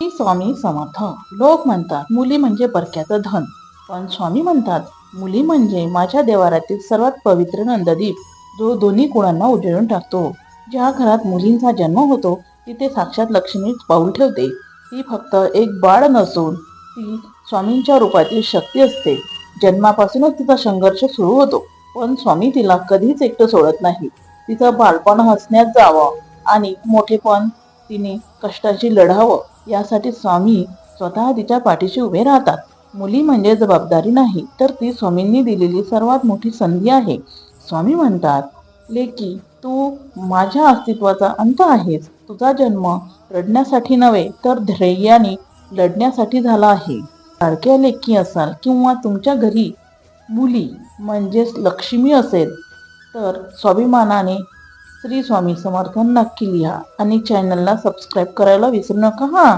श्री स्वामी समर्थ. लोक म्हणतात मुली म्हणजे परक्याचं धन, पण स्वामी म्हणतात मुली म्हणजे माझ्या देवारातील सर्वात पवित्र नंददीप, जो दोन्ही कुळांना उजळून टाकतो. ज्या घरात मुलींचा जन्म होतो तिथे साक्षात लक्ष्मी पाऊल ठेवते. ती फक्त एक बाळ नसून ती स्वामींच्या रूपातील शक्ती असते. जन्मापासूनच तिचा संघर्ष सुरू होतो, पण स्वामी तिला कधीच एकटं सोडत नाही. तिचं बालपण हसण्यात जावं आणि मोठेपण तिने कष्टाची लढावं, यासाठी स्वामी स्वतः तिच्या पाठीशी उभे राहतात. मुली म्हणजे जबाबदारी नाही, तर ती स्वामींनी दिलेली सर्वात मोठी संधी आहे. स्वामी म्हणतात, लेकी तू माझ्या अस्तित्वाचा अंत आहेस. तुझा जन्म रडण्यासाठी नव्हे, तर धैर्याने लढण्यासाठी झाला आहे. लाडक्या लेकी असाल किंवा तुमच्या घरी मुली म्हणजेच लक्ष्मी असेल, तर स्वाभिमानाने श्री स्वामी समर्थ नक्की लिहा आणि चॅनलला सबस्क्राईब करायला विसरू नका हा.